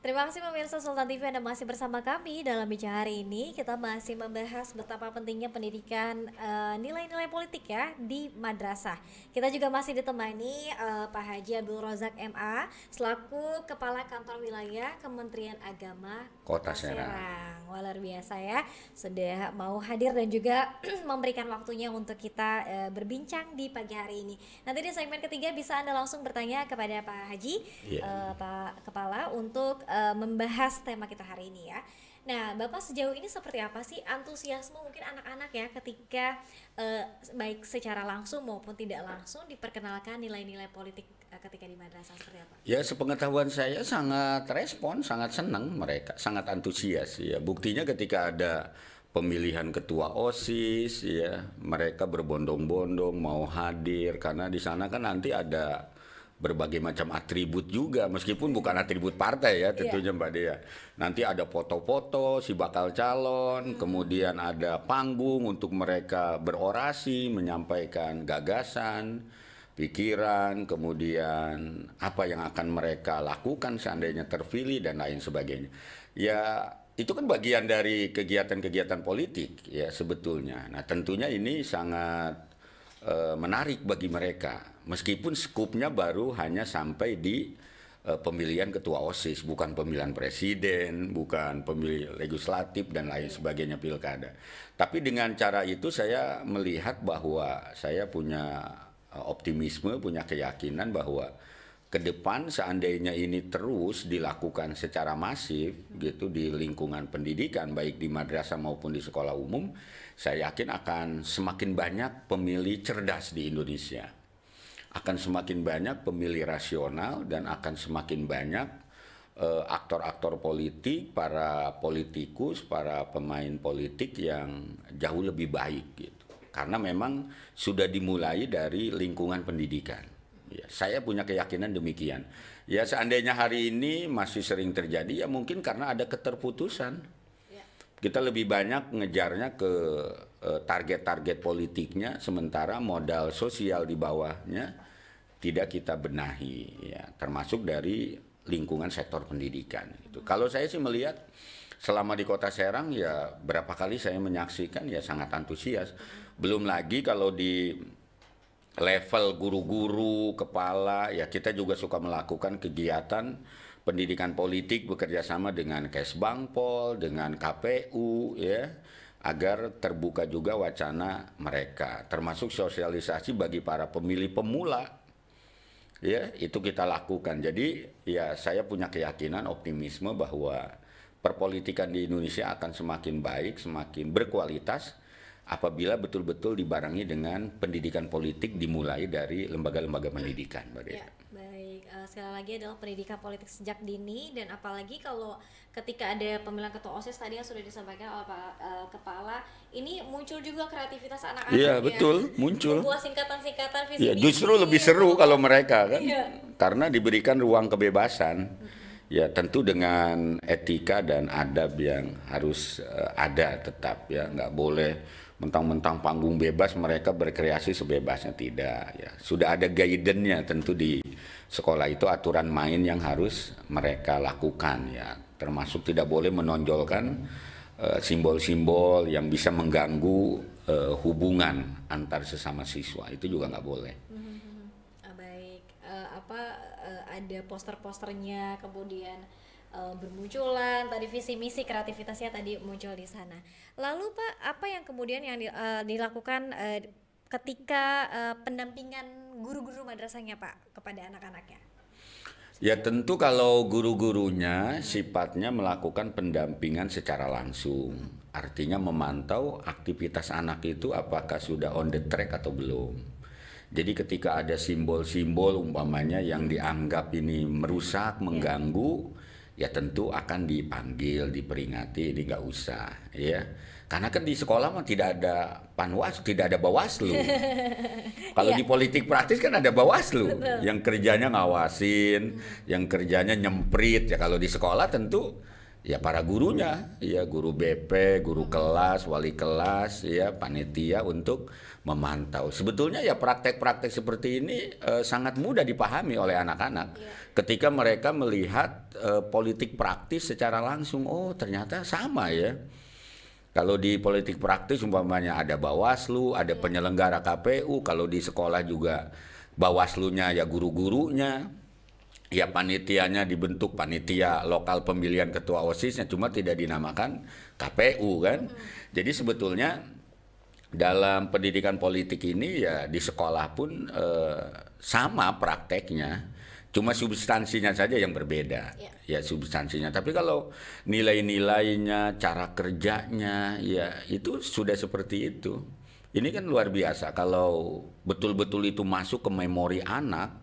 Terima kasih pemirsa Sultan TV, Anda masih bersama kami dalam bicara hari ini. Kita masih membahas betapa pentingnya pendidikan nilai-nilai politik ya di madrasah. Kita juga masih ditemani Pak Haji Abdul Rozak MA selaku Kepala Kantor Wilayah Kementerian Agama Kota Serang. Wah, luar biasa ya, sudah mau hadir dan juga memberikan waktunya untuk kita berbincang di pagi hari ini. Nanti di segmen ketiga bisa Anda langsung bertanya kepada Pak Haji, Pak Kepala untuk membahas tema kita hari ini ya. Nah, Bapak sejauh ini seperti apa sih antusiasme mungkin anak-anak ya ketika baik secara langsung maupun tidak langsung diperkenalkan nilai-nilai politik ketika di madrasah, seperti apa? Ya, sepengetahuan saya sangat respon, sangat senang mereka, sangat antusias ya. Buktinya ketika ada pemilihan ketua OSIS ya, mereka berbondong-bondong mau hadir karena di sana kan nanti ada berbagai macam atribut juga, meskipun bukan atribut partai ya tentunya Mbak Dea. Nanti ada foto-foto si bakal calon, kemudian ada panggung untuk mereka berorasi, menyampaikan gagasan, pikiran, kemudian apa yang akan mereka lakukan seandainya terpilih dan lain sebagainya. Ya, itu kan bagian dari kegiatan-kegiatan politik ya sebetulnya. Nah, tentunya ini sangat menarik bagi mereka, meskipun skupnya baru hanya sampai di pemilihan ketua OSIS, bukan pemilihan presiden, bukan pemilihan legislatif dan lain sebagainya pilkada. Tapi dengan cara itu saya melihat bahwa saya punya optimisme, punya keyakinan bahwa ke depan seandainya ini terus dilakukan secara masif gitu di lingkungan pendidikan baik di madrasah maupun di sekolah umum, saya yakin akan semakin banyak pemilih cerdas di Indonesia. Akan semakin banyak pemilih rasional dan akan semakin banyak aktor-aktor politik, para politikus, para pemain politik yang jauh lebih baik gitu. Karena memang sudah dimulai dari lingkungan pendidikan. Ya, saya punya keyakinan demikian. Ya, seandainya hari ini masih sering terjadi ya mungkin karena ada keterputusan. Kita lebih banyak ngejarnya ke target-target politiknya, sementara modal sosial di bawahnya tidak kita benahi, ya, termasuk dari lingkungan sektor pendidikan. Gitu. Kalau saya sih melihat selama di Kota Serang ya berapa kali saya menyaksikan ya sangat antusias. Belum lagi kalau di level guru-guru, kepala, ya kita juga suka melakukan kegiatan pendidikan politik bekerja sama dengan Kesbangpol, dengan KPU, ya, agar terbuka juga wacana mereka, termasuk sosialisasi bagi para pemilih pemula, ya, itu kita lakukan. Jadi, ya, saya punya keyakinan, optimisme bahwa perpolitikan di Indonesia akan semakin baik, semakin berkualitas apabila betul-betul dibarengi dengan pendidikan politik dimulai dari lembaga-lembaga pendidikan, Mbak Dea. Ya, baik. Sekali lagi adalah pendidikan politik sejak dini, dan apalagi kalau ketika ada pemilihan ketua OSIS tadi yang sudah disampaikan oleh Pak Kepala, ini muncul juga kreativitas anak-anak. Iya, ya, betul, muncul. Membuat singkatan-singkatan visi Ya, misi. justru lebih seru kalau mereka kan, Iya. karena diberikan ruang kebebasan. Ya, tentu dengan etika dan adab yang harus ada tetap, ya, nggak boleh mentang-mentang panggung bebas mereka berkreasi sebebasnya, tidak, ya. Sudah ada guidance-nya tentu di sekolah itu, aturan main yang harus mereka lakukan, ya, termasuk tidak boleh menonjolkan simbol-simbol yang bisa mengganggu hubungan antar sesama siswa, itu juga nggak boleh. Baik, ada poster-posternya, kemudian bermunculan tadi visi misi kreativitasnya tadi muncul di sana. Lalu Pak, apa yang kemudian yang dilakukan ketika pendampingan guru-guru madrasahnya Pak kepada anak-anaknya? Ya, tentu kalau guru-gurunya sifatnya melakukan pendampingan secara langsung, artinya memantau aktivitas anak itu apakah sudah on the track atau belum. Jadi ketika ada simbol-simbol umpamanya yang dianggap ini merusak, mengganggu, ya tentu akan dipanggil, diperingati, ini nggak usah, ya. Karena kan di sekolah mah tidak ada Panwas, tidak ada Bawaslu. Kalau di politik praktis kan ada Bawaslu, yang kerjanya ngawasin, yang kerjanya nyemprit. Ya kalau di sekolah tentu ya para gurunya, ya guru BP, guru kelas, wali kelas, ya panitia untuk memantau. Sebetulnya ya praktek-praktek seperti ini sangat mudah dipahami oleh anak-anak. Ketika mereka melihat politik praktis secara langsung, oh ternyata sama ya. Kalau di politik praktis umpamanya ada Bawaslu, ada penyelenggara KPU, kalau di sekolah juga Bawaslunya ya guru-gurunya, ya panitianya dibentuk panitia lokal pemilihan ketua OSISnya, cuma tidak dinamakan KPU kan. Jadi sebetulnya dalam pendidikan politik ini ya di sekolah pun sama prakteknya, cuma substansinya saja yang berbeda. Ya substansinya. Tapi kalau nilai-nilainya, cara kerjanya, ya itu sudah seperti itu. Ini kan luar biasa kalau betul-betul itu masuk ke memori anak,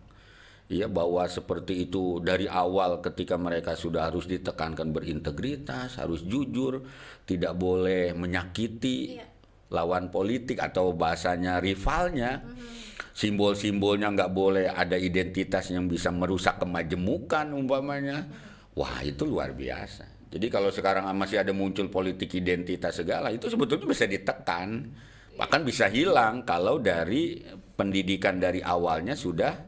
ya bahwa seperti itu dari awal ketika mereka sudah harus ditekankan berintegritas, harus jujur, tidak boleh menyakiti lawan politik atau bahasanya rivalnya. Simbol-simbolnya nggak boleh ada identitas yang bisa merusak kemajemukan umpamanya. Wah itu luar biasa. Jadi kalau sekarang masih ada muncul politik identitas segala, itu sebetulnya bisa ditekan. Bahkan bisa hilang kalau dari pendidikan dari awalnya sudah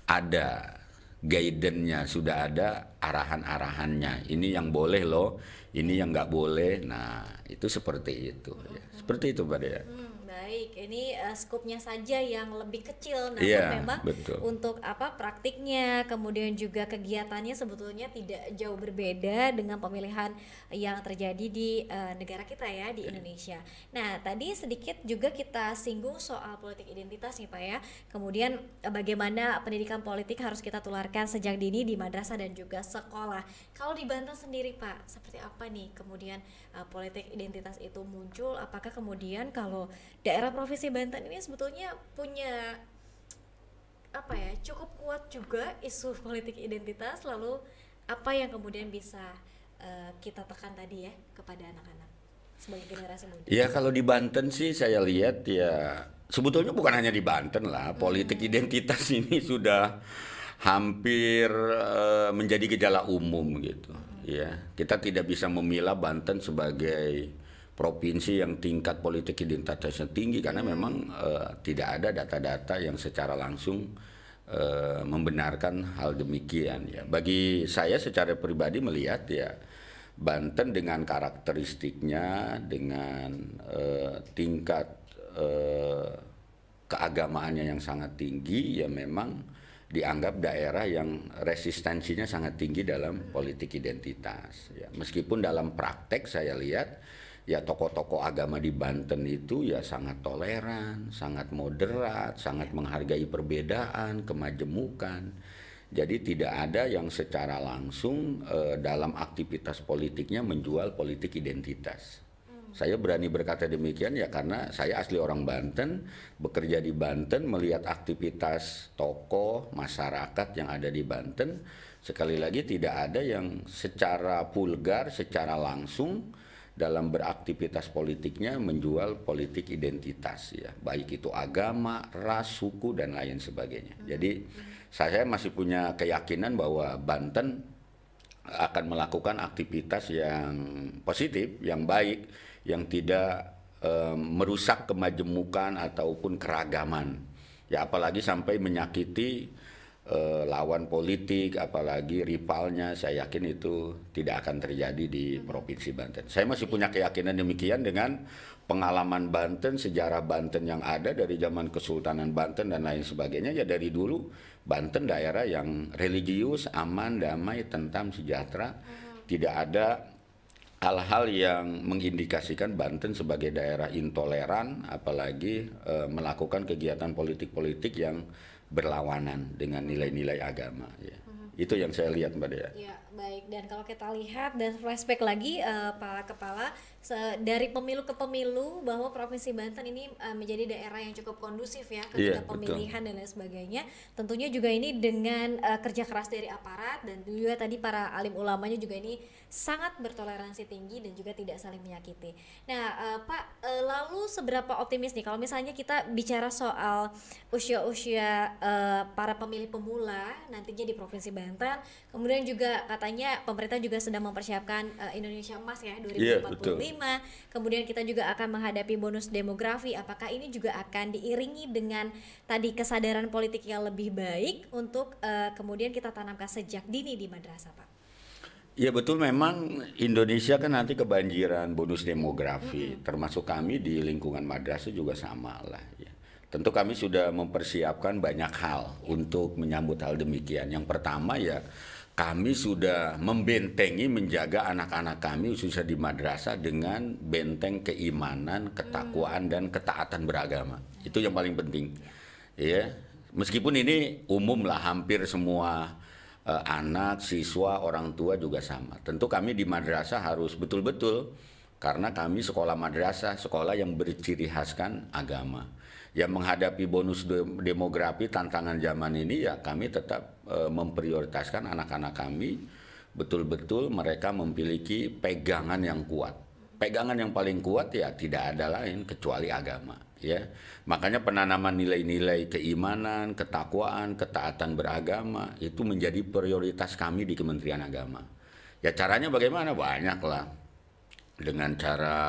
ada guidance-nya, sudah ada arahan-arahannya. Ini yang boleh loh, ini yang nggak boleh. Nah itu seperti itu. Seperti itu Mbak Dea. Baik, ini skupnya saja yang lebih kecil, namun memang betul. untuk praktiknya, kemudian juga kegiatannya sebetulnya tidak jauh berbeda dengan pemilihan yang terjadi di negara kita ya, di Indonesia. Nah, tadi sedikit juga kita singgung soal politik identitas nih Pak ya. Kemudian bagaimana pendidikan politik harus kita tularkan sejak dini di madrasah dan juga sekolah. Kalau di Banten sendiri Pak, seperti apa nih kemudian politik identitas itu muncul? Apakah kemudian kalau daerah provinsi Banten ini sebetulnya punya cukup kuat juga isu politik identitas, lalu apa yang kemudian bisa kita tekan tadi ya kepada anak-anak sebagai generasi muda? Ya kalau di Banten sih saya lihat ya sebetulnya bukan hanya di Banten lah, politik identitas ini sudah hampir menjadi gejala umum gitu. Ya, kita tidak bisa memilah Banten sebagai provinsi yang tingkat politik identitasnya tinggi karena memang tidak ada data-data yang secara langsung membenarkan hal demikian ya. Bagi saya secara pribadi melihat ya Banten dengan karakteristiknya, dengan tingkat keagamaannya yang sangat tinggi ya memang dianggap daerah yang resistensinya sangat tinggi dalam politik identitas ya. Meskipun dalam praktek saya lihat ya tokoh-tokoh agama di Banten itu ya sangat toleran, sangat moderat, sangat menghargai perbedaan, kemajemukan. Jadi tidak ada yang secara langsung dalam aktivitas politiknya menjual politik identitas. Saya berani berkata demikian ya karena saya asli orang Banten, bekerja di Banten, melihat aktivitas tokoh masyarakat yang ada di Banten, sekali lagi tidak ada yang secara vulgar, secara langsung dalam beraktivitas politiknya menjual politik identitas ya, baik itu agama, ras, suku dan lain sebagainya. Jadi saya masih punya keyakinan bahwa Banten akan melakukan aktivitas yang positif, yang baik, yang tidak merusak kemajemukan ataupun keragaman. Ya apalagi sampai menyakiti lawan politik, apalagi rivalnya, saya yakin itu tidak akan terjadi di Provinsi Banten. Saya masih punya keyakinan demikian dengan pengalaman Banten, sejarah Banten yang ada dari zaman Kesultanan Banten dan lain sebagainya. Ya dari dulu Banten daerah yang religius, aman, damai, tentram, sejahtera. Tidak ada hal-hal yang mengindikasikan Banten sebagai daerah intoleran, apalagi melakukan kegiatan politik-politik yang berlawanan dengan nilai-nilai agama. Ya. Itu yang saya lihat Mbak Dea. Ya, baik. Dan kalau kita lihat dan flashback lagi Pak Kepala, dari pemilu ke pemilu bahwa Provinsi Banten ini menjadi daerah yang cukup kondusif ya ketika pemilihan dan lain sebagainya. Tentunya juga ini dengan kerja keras dari aparat dan juga tadi para alim ulamanya juga ini sangat bertoleransi tinggi dan juga tidak saling menyakiti. Nah, Pak, lalu seberapa optimis nih kalau misalnya kita bicara soal usia-usia para pemilih pemula nantinya di Provinsi Banten, kemudian juga katanya pemerintah juga sedang mempersiapkan Indonesia Emas ya Iya, 2045. Kemudian kita juga akan menghadapi bonus demografi. Apakah ini juga akan diiringi dengan tadi kesadaran politik yang lebih baik untuk kemudian kita tanamkan sejak dini di madrasah, Pak? Ya betul, memang Indonesia kan nanti kebanjiran bonus demografi, termasuk kami di lingkungan madrasah juga sama lah ya. Tentu kami sudah mempersiapkan banyak hal untuk menyambut hal demikian. Yang pertama ya kami sudah membentengi menjaga anak-anak kami khususnya di madrasah dengan benteng keimanan, ketakwaan dan ketaatan beragama. Itu yang paling penting. Ya, meskipun ini umum lah, hampir semua anak, siswa, orang tua juga sama. Tentu kami di madrasah harus betul-betul, karena kami sekolah madrasah, sekolah yang berciri khaskan agama. Yang menghadapi bonus demografi tantangan zaman ini ya kami tetap memprioritaskan anak-anak kami betul-betul mereka memiliki pegangan yang kuat. Pegangan yang paling kuat ya tidak ada lain kecuali agama. Ya, makanya penanaman nilai-nilai keimanan, ketakwaan, ketaatan beragama itu menjadi prioritas kami di Kementerian Agama. Ya caranya bagaimana? Banyak lah. Dengan cara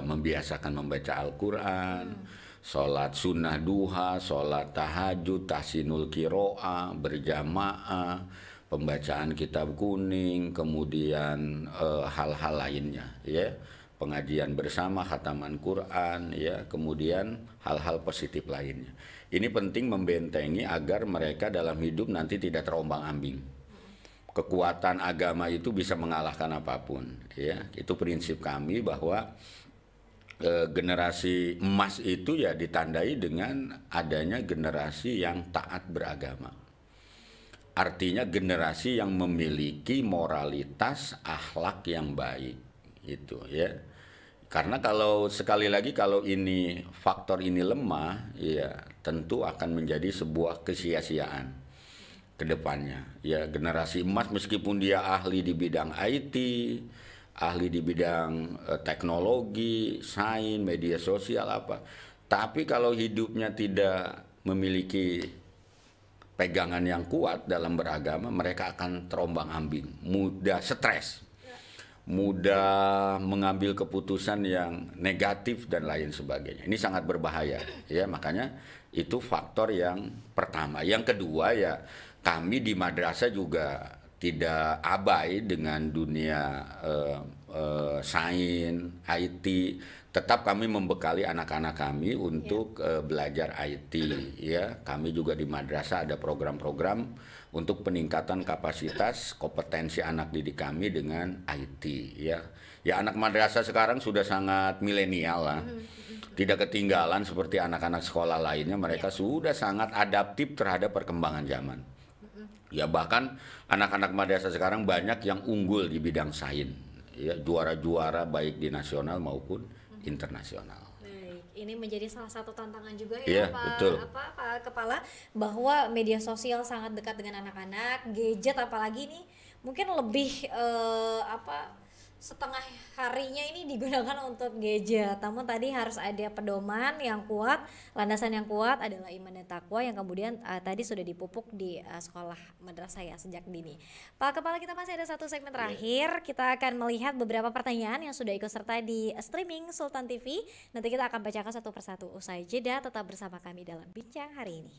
membiasakan membaca Al-Quran, sholat sunnah duha, sholat tahajud, tahsinul qiro'ah, berjamaah, pembacaan kitab kuning, kemudian hal-hal lainnya, ya. Pengajian bersama, khataman Quran, ya, kemudian hal-hal positif lainnya. Ini penting membentengi agar mereka dalam hidup nanti tidak terombang-ambing. Kekuatan agama itu bisa mengalahkan apapun, ya. Itu prinsip kami bahwa generasi emas itu ya ditandai dengan adanya generasi yang taat beragama. Artinya generasi yang memiliki moralitas, akhlak yang baik. Itu ya, karena kalau sekali lagi kalau ini faktor ini lemah ya tentu akan menjadi sebuah kesia-siaan ke depannya ya. Generasi emas meskipun dia ahli di bidang IT, ahli di bidang teknologi, sains, media sosial apa, tapi kalau hidupnya tidak memiliki pegangan yang kuat dalam beragama, mereka akan terombang-ambing, mudah stres, mudah mengambil keputusan yang negatif dan lain sebagainya. Ini sangat berbahaya ya, makanya itu faktor yang pertama. Yang kedua ya kami di madrasah juga tidak abai dengan dunia sains, IT. Tetap kami membekali anak-anak kami untuk belajar IT ya. Kami juga di madrasah ada program-program untuk peningkatan kapasitas kompetensi anak didik kami dengan IT ya. Ya anak madrasah sekarang sudah sangat milenial lah. Tidak ketinggalan seperti anak-anak sekolah lainnya, mereka sudah sangat adaptif terhadap perkembangan zaman. Ya bahkan anak-anak madrasah sekarang banyak yang unggul di bidang sains. Ya, juara-juara baik di nasional maupun internasional. Ini menjadi salah satu tantangan juga ya, Pak Kepala, bahwa media sosial sangat dekat dengan anak-anak, gadget apalagi ini mungkin lebih setengah harinya ini digunakan untuk gadget. Namun tadi harus ada pedoman yang kuat, landasan yang kuat adalah iman dan takwa yang kemudian tadi sudah dipupuk di sekolah madrasah ya sejak dini. Pak Kepala, kita masih ada satu segmen terakhir. Kita akan melihat beberapa pertanyaan yang sudah ikut serta di streaming Sultan TV. Nanti kita akan bacakan satu persatu. Usai jeda, tetap bersama kami dalam Bincang hari ini.